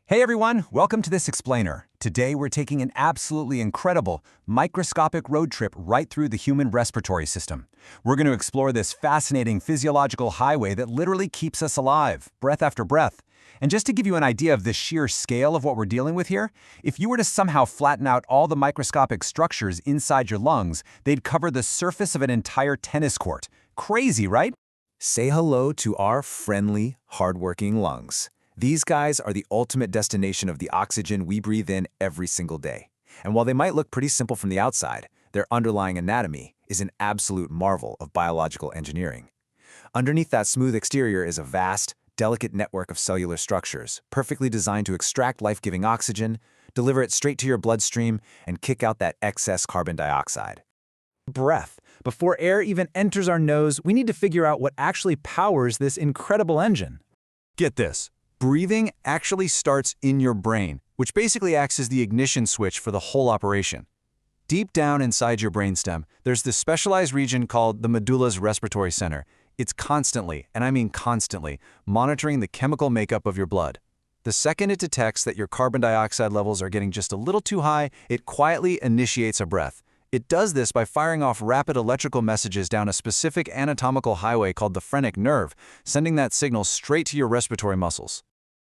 Hey everyone, welcome to this explainer. Today we're taking an absolutely incredible, microscopic road trip right through the human respiratory system. We're going to explore this fascinating physiological highway that literally keeps us alive, breath after breath. And just to give you an idea of the sheer scale of what we're dealing with here, if you were to somehow flatten out all the microscopic structures inside your lungs, they'd cover the surface of an entire tennis court. Crazy, right? Say hello to our friendly, hardworking lungs. These guys are the ultimate destination of the oxygen we breathe in every single day. And while they might look pretty simple from the outside, their underlying anatomy is an absolute marvel of biological engineering. Underneath that smooth exterior is a vast, delicate network of cellular structures, perfectly designed to extract life-giving oxygen, deliver it straight to your bloodstream, and kick out that excess carbon dioxide. Breath. Before air even enters our nose, we need to figure out what actually powers this incredible engine. Get this. Breathing actually starts in your brain, which basically acts as the ignition switch for the whole operation. Deep down inside your brainstem, there's this specialized region called the medulla's respiratory center. It's constantly, and I mean constantly, monitoring the chemical makeup of your blood. The second it detects that your carbon dioxide levels are getting just a little too high, it quietly initiates a breath. It does this by firing off rapid electrical messages down a specific anatomical highway called the phrenic nerve, sending that signal straight to your respiratory muscles.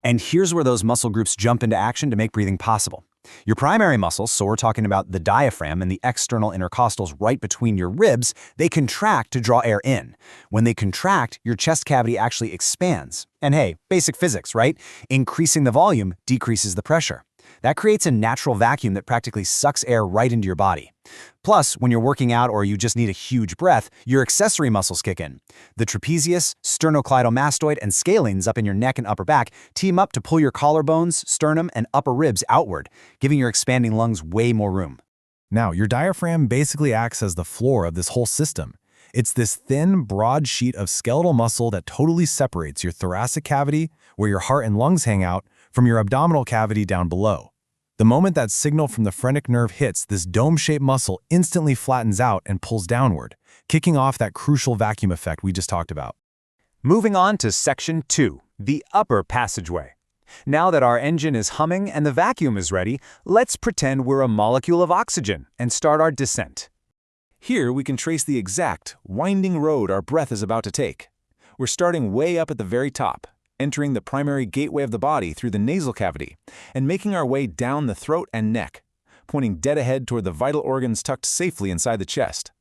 And here's where those muscle groups jump into action to make breathing possible. Your primary muscles, so we're talking about the diaphragm and the external intercostals right between your ribs, they contract to draw air in. When they contract, your chest cavity actually expands. And hey, basic physics, right? Increasing the volume decreases the pressure. That creates a natural vacuum that practically sucks air right into your body. Plus, when you're working out or you just need a huge breath, your accessory muscles kick in. The trapezius, sternocleidomastoid, and scalenes up in your neck and upper back team up to pull your collarbones, sternum, and upper ribs outward, giving your expanding lungs way more room. Now, your diaphragm basically acts as the floor of this whole system. It's this thin, broad sheet of skeletal muscle that totally separates your thoracic cavity, where your heart and lungs hang out, from your abdominal cavity down below. The moment that signal from the phrenic nerve hits, this dome-shaped muscle instantly flattens out and pulls downward, kicking off that crucial vacuum effect we just talked about. Moving on to Section 2, the upper passageway. Now that our engine is humming and the vacuum is ready, let's pretend we're a molecule of oxygen and start our descent. Here we can trace the exact, winding road our breath is about to take. We're starting way up at the very top, entering the primary gateway of the body through the nasal cavity, and making our way down the throat and neck, pointing dead ahead toward the vital organs tucked safely inside the chest.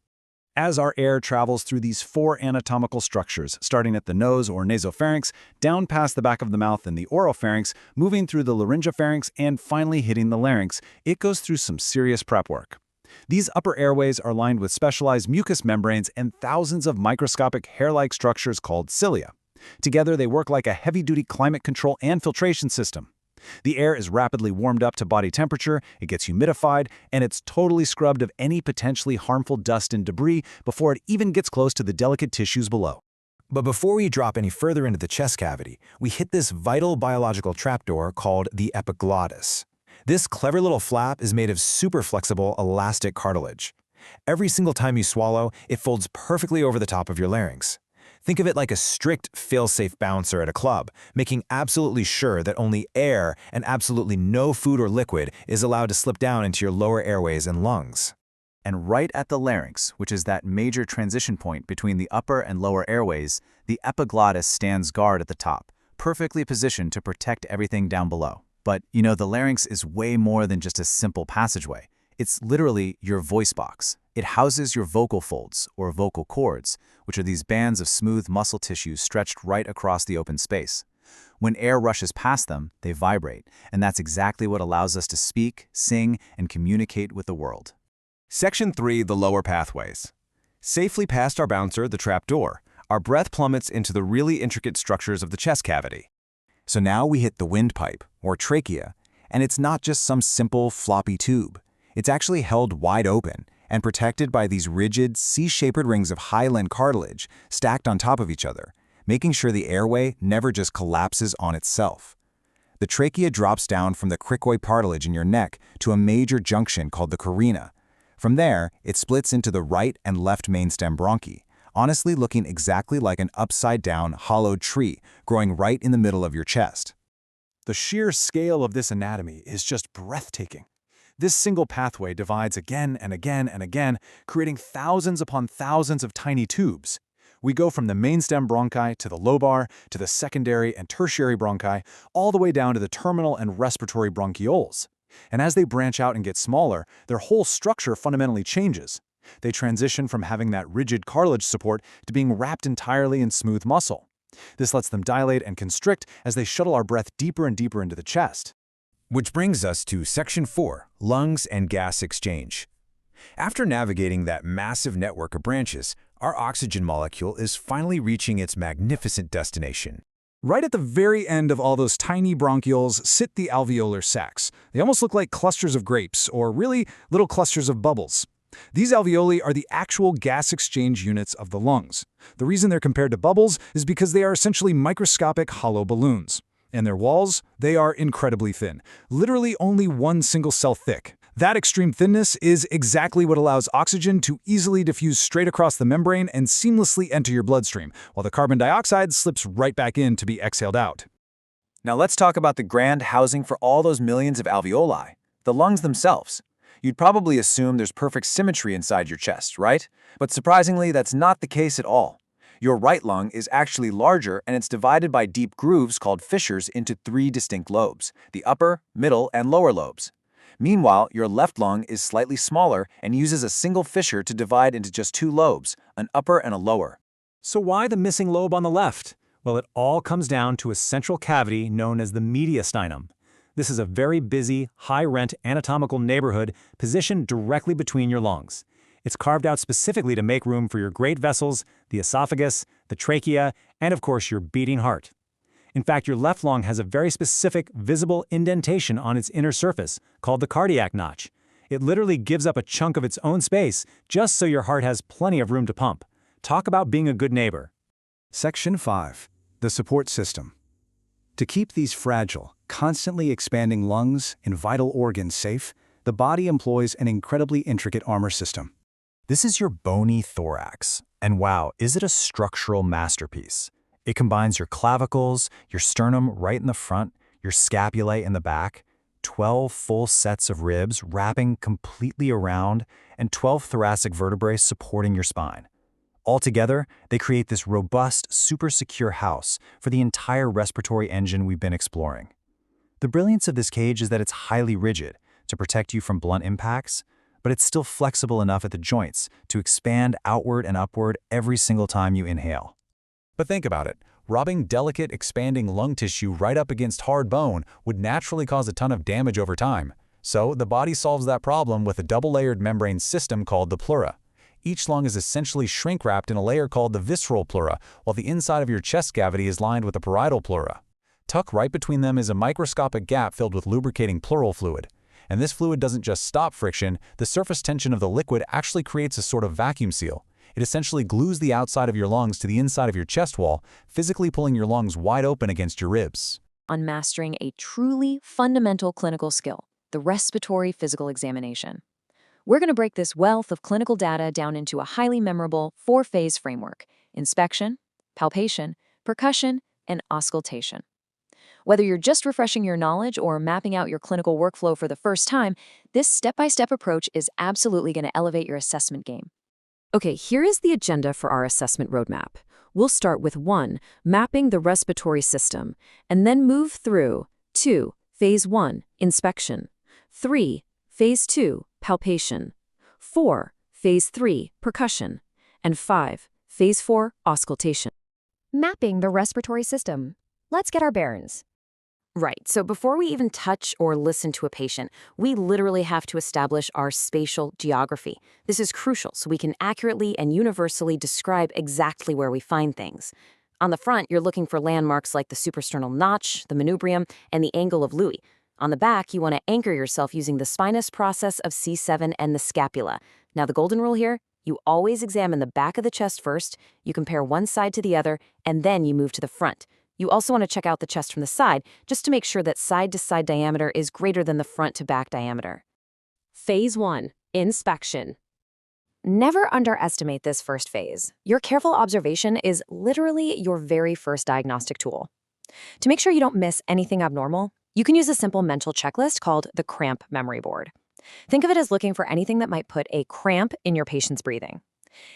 As our air travels through these four anatomical structures, starting at the nose or nasopharynx, down past the back of the mouth and the oropharynx, moving through the laryngopharynx, and finally hitting the larynx, it goes through some serious prep work. These upper airways are lined with specialized mucous membranes and thousands of microscopic hair-like structures called cilia. Together, they work like a heavy-duty climate control and filtration system. The air is rapidly warmed up to body temperature, it gets humidified, and it's totally scrubbed of any potentially harmful dust and debris before it even gets close to the delicate tissues below. But before we drop any further into the chest cavity, we hit this vital biological trapdoor called the epiglottis. This clever little flap is made of super flexible, elastic cartilage. Every single time you swallow, it folds perfectly over the top of your larynx. Think of it like a strict fail-safe bouncer at a club, making absolutely sure that only air and absolutely no food or liquid is allowed to slip down into your lower airways and lungs. And right at the larynx, which is that major transition point between the upper and lower airways, the epiglottis stands guard at the top, perfectly positioned to protect everything down below. But, you know, the larynx is way more than just a simple passageway. It's literally your voice box. It houses your vocal folds, or vocal cords, which are these bands of smooth muscle tissue stretched right across the open space. When air rushes past them, they vibrate, and that's exactly what allows us to speak, sing, and communicate with the world. Section 3, the lower pathways. Safely past our bouncer, the trapdoor, our breath plummets into the really intricate structures of the chest cavity. So now we hit the windpipe, or trachea, and it's not just some simple, floppy tube. It's actually held wide open and protected by these rigid, C-shaped rings of hyaline cartilage stacked on top of each other, making sure the airway never just collapses on itself. The trachea drops down from the cricoid cartilage in your neck to a major junction called the carina. From there, it splits into the right and left mainstem bronchi, honestly looking exactly like an upside-down, hollowed tree growing right in the middle of your chest. The sheer scale of this anatomy is just breathtaking. This single pathway divides again and again and again, creating thousands upon thousands of tiny tubes. We go from the mainstem bronchi to the lobar to the secondary and tertiary bronchi, all the way down to the terminal and respiratory bronchioles. And as they branch out and get smaller, their whole structure fundamentally changes. They transition from having that rigid cartilage support to being wrapped entirely in smooth muscle. This lets them dilate and constrict as they shuttle our breath deeper and deeper into the chest. Which brings us to Section 4, Lungs and Gas Exchange. After navigating that massive network of branches, our oxygen molecule is finally reaching its magnificent destination. Right at the very end of all those tiny bronchioles sit the alveolar sacs. They almost look like clusters of grapes, or really little clusters of bubbles. These alveoli are the actual gas exchange units of the lungs. The reason they're compared to bubbles is because they are essentially microscopic hollow balloons. And their walls, they are incredibly thin, literally only one single cell thick. That extreme thinness is exactly what allows oxygen to easily diffuse straight across the membrane and seamlessly enter your bloodstream, while the carbon dioxide slips right back in to be exhaled out. Now let's talk about the grand housing for all those millions of alveoli, the lungs themselves. You'd probably assume there's perfect symmetry inside your chest, right? But surprisingly, that's not the case at all. Your right lung is actually larger, and it's divided by deep grooves called fissures into 3 distinct lobes, the upper, middle, and lower lobes. Meanwhile, your left lung is slightly smaller and uses a single fissure to divide into just 2 lobes, an upper and a lower. So why the missing lobe on the left? Well, it all comes down to a central cavity known as the mediastinum. This is a very busy, high-rent anatomical neighborhood positioned directly between your lungs. It's carved out specifically to make room for your great vessels, the esophagus, the trachea, and of course your beating heart. In fact, your left lung has a very specific, visible indentation on its inner surface, called the cardiac notch. It literally gives up a chunk of its own space just so your heart has plenty of room to pump. Talk about being a good neighbor. Section 5. The support system. To keep these fragile, constantly expanding lungs and vital organs safe, the body employs an incredibly intricate armor system. This is your bony thorax. And wow, is it a structural masterpiece? It combines your clavicles, your sternum right in the front, your scapulae in the back, 12 full sets of ribs wrapping completely around, and 12 thoracic vertebrae supporting your spine. Altogether, they create this robust, super secure house for the entire respiratory engine we've been exploring. The brilliance of this cage is that it's highly rigid to protect you from blunt impacts, but it's still flexible enough at the joints to expand outward and upward every single time you inhale. But think about it. Rubbing delicate, expanding lung tissue right up against hard bone would naturally cause a ton of damage over time. So the body solves that problem with a double-layered membrane system called the pleura. Each lung is essentially shrink-wrapped in a layer called the visceral pleura, while the inside of your chest cavity is lined with the parietal pleura. Tucked right between them is a microscopic gap filled with lubricating pleural fluid. And this fluid doesn't just stop friction, the surface tension of the liquid actually creates a sort of vacuum seal. It essentially glues the outside of your lungs to the inside of your chest wall, physically pulling your lungs wide open against your ribs. On mastering a truly fundamental clinical skill, the respiratory physical examination. We're going to break this wealth of clinical data down into a highly memorable 4-phase framework: inspection, palpation, percussion, and auscultation. Whether you're just refreshing your knowledge or mapping out your clinical workflow for the first time, this step-by-step approach is absolutely going to elevate your assessment game. Okay, here is the agenda for our assessment roadmap. We'll start with 1, mapping the respiratory system, and then move through 2, Phase 1, inspection, 3, Phase 2, palpation, 4, Phase 3, percussion, and 5, Phase 4, auscultation. Mapping the respiratory system. Let's get our bearings. Right, so before we even touch or listen to a patient, we literally have to establish our spatial geography. This is crucial so we can accurately and universally describe exactly where we find things. On the front, you're looking for landmarks like the suprasternal notch, the manubrium, and the angle of Louis. On the back, you want to anchor yourself using the spinous process of C7 and the scapula. Now, the golden rule here, you always examine the back of the chest first, you compare one side to the other, and then you move to the front. You also want to check out the chest from the side, just to make sure that side-to-side diameter is greater than the front-to-back diameter. Phase 1, inspection. Never underestimate this first phase. Your careful observation is literally your very first diagnostic tool. To make sure you don't miss anything abnormal, you can use a simple mental checklist called the cramp memory board. Think of it as looking for anything that might put a cramp in your patient's breathing.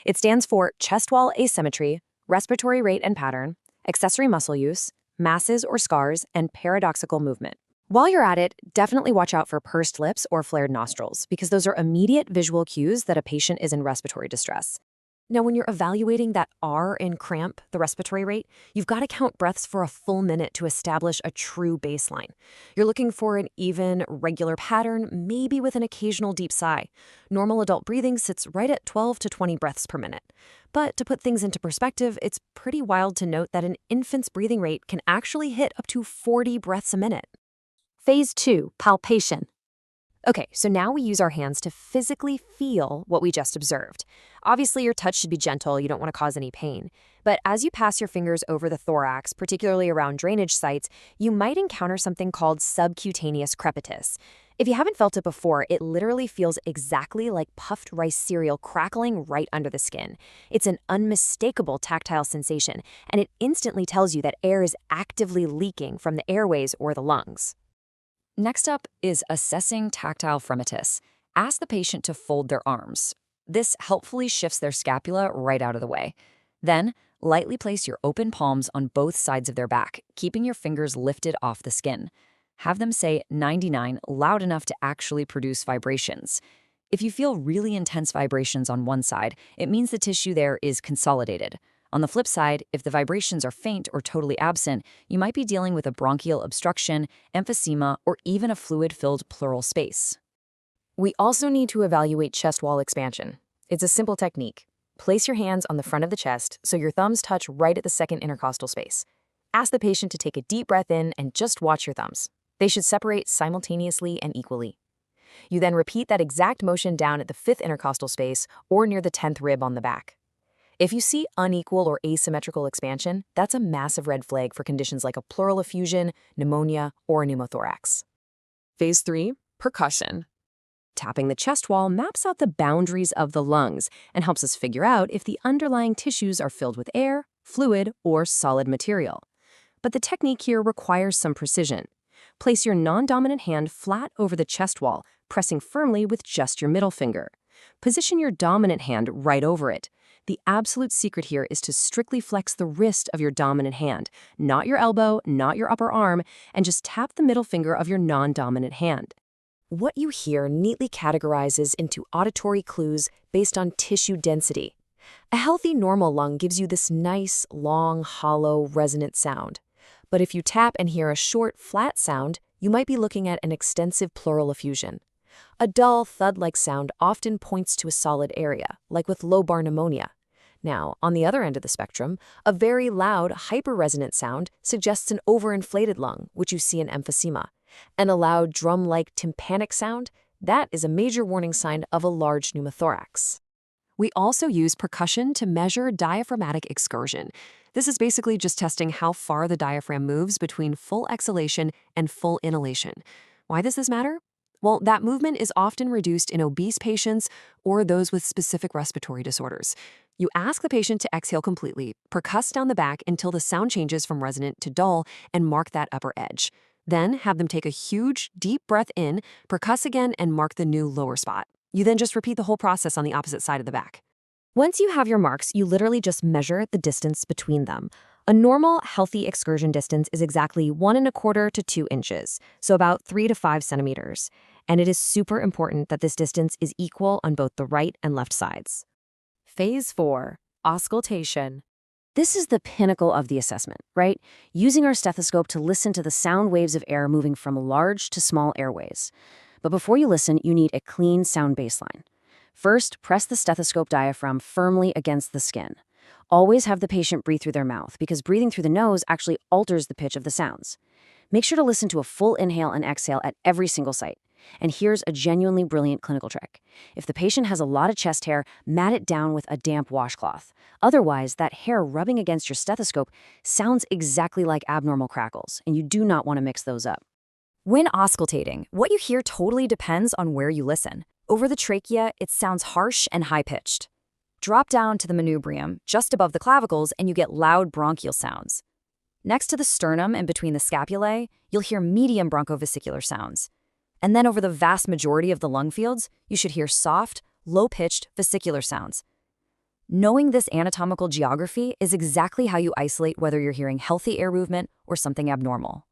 It stands for chest wall asymmetry, respiratory rate and pattern, accessory muscle use, masses or scars, and paradoxical movement. While you're at it, definitely watch out for pursed lips or flared nostrils, because those are immediate visual cues that a patient is in respiratory distress. Now, when you're evaluating that R in cramp, the respiratory rate, you've got to count breaths for a full minute to establish a true baseline. You're looking for an even, regular pattern, maybe with an occasional deep sigh. Normal adult breathing sits right at 12 to 20 breaths per minute. But to put things into perspective, it's pretty wild to note that an infant's breathing rate can actually hit up to 40 breaths a minute. Phase 2, palpation. Okay, so now we use our hands to physically feel what we just observed. Obviously, your touch should be gentle. You don't want to cause any pain. But as you pass your fingers over the thorax, particularly around drainage sites, you might encounter something called subcutaneous crepitus. If you haven't felt it before, it literally feels exactly like puffed rice cereal crackling right under the skin. It's an unmistakable tactile sensation, and it instantly tells you that air is actively leaking from the airways or the lungs. Next up is assessing tactile fremitus. Ask the patient to fold their arms. This helpfully shifts their scapula right out of the way. Then, lightly place your open palms on both sides of their back, keeping your fingers lifted off the skin. Have them say 99 loud enough to actually produce vibrations. If you feel really intense vibrations on one side, it means the tissue there is consolidated. On the flip side, if the vibrations are faint or totally absent, you might be dealing with a bronchial obstruction, emphysema, or even a fluid-filled pleural space. We also need to evaluate chest wall expansion. It's a simple technique. Place your hands on the front of the chest so your thumbs touch right at the second intercostal space. Ask the patient to take a deep breath in and just watch your thumbs. They should separate simultaneously and equally. You then repeat that exact motion down at the fifth intercostal space or near the 10th rib on the back. If you see unequal or asymmetrical expansion, that's a massive red flag for conditions like a pleural effusion, pneumonia, or a pneumothorax. Phase 3, percussion. Tapping the chest wall maps out the boundaries of the lungs and helps us figure out if the underlying tissues are filled with air, fluid, or solid material. But the technique here requires some precision. Place your non-dominant hand flat over the chest wall, pressing firmly with just your middle finger. Position your dominant hand right over it. The absolute secret here is to strictly flex the wrist of your dominant hand, not your elbow, not your upper arm, and just tap the middle finger of your non-dominant hand. What you hear neatly categorizes into auditory clues based on tissue density. A healthy normal lung gives you this nice, long, hollow, resonant sound. But if you tap and hear a short, flat sound, you might be looking at an extensive pleural effusion. A dull, thud-like sound often points to a solid area, like with lobar pneumonia. Now, on the other end of the spectrum, a very loud, hyperresonant sound suggests an overinflated lung, which you see in emphysema. And a loud, drum-like tympanic sound, that is a major warning sign of a large pneumothorax. We also use percussion to measure diaphragmatic excursion. This is basically just testing how far the diaphragm moves between full exhalation and full inhalation. Why does this matter? Well, that movement is often reduced in obese patients or those with specific respiratory disorders. You ask the patient to exhale completely, percuss down the back until the sound changes from resonant to dull, and mark that upper edge. Then have them take a huge, deep breath in, percuss again, and mark the new lower spot. You then just repeat the whole process on the opposite side of the back. Once you have your marks, you literally just measure the distance between them. A normal, healthy excursion distance is exactly 1¼ to 2 inches, so about 3 to 5 centimeters. And it is super important that this distance is equal on both the right and left sides. Phase 4, auscultation. This is the pinnacle of the assessment, right? Using our stethoscope to listen to the sound waves of air moving from large to small airways. But before you listen, you need a clean sound baseline. First, press the stethoscope diaphragm firmly against the skin. Always have the patient breathe through their mouth, because breathing through the nose actually alters the pitch of the sounds. Make sure to listen to a full inhale and exhale at every single site. And here's a genuinely brilliant clinical trick. If the patient has a lot of chest hair, mat it down with a damp washcloth. Otherwise, that hair rubbing against your stethoscope sounds exactly like abnormal crackles, and you do not want to mix those up. When auscultating, what you hear totally depends on where you listen. Over the trachea, it sounds harsh and high-pitched. Drop down to the manubrium, just above the clavicles, and you get loud bronchial sounds. Next to the sternum and between the scapulae, you'll hear medium bronchovesicular sounds. And then over the vast majority of the lung fields, you should hear soft, low-pitched vesicular sounds. Knowing this anatomical geography is exactly how you isolate whether you're hearing healthy air movement or something abnormal.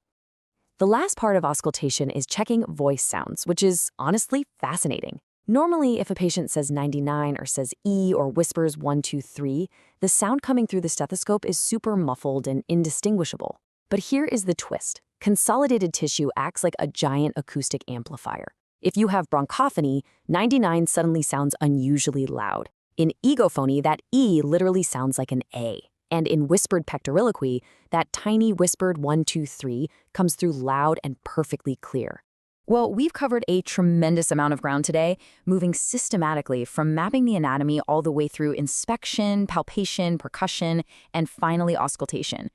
The last part of auscultation is checking voice sounds, which is honestly fascinating. Normally, if a patient says 99 or says E or whispers 1, 2, 3, the sound coming through the stethoscope is super muffled and indistinguishable. But here is the twist. Consolidated tissue acts like a giant acoustic amplifier. If you have bronchophony, 99 suddenly sounds unusually loud. In egophony, that E literally sounds like an A. And in whispered pectoriloquy, that tiny whispered 1, 2, 3 comes through loud and perfectly clear. Well, we've covered a tremendous amount of ground today, moving systematically from mapping the anatomy all the way through inspection, palpation, percussion, and finally auscultation.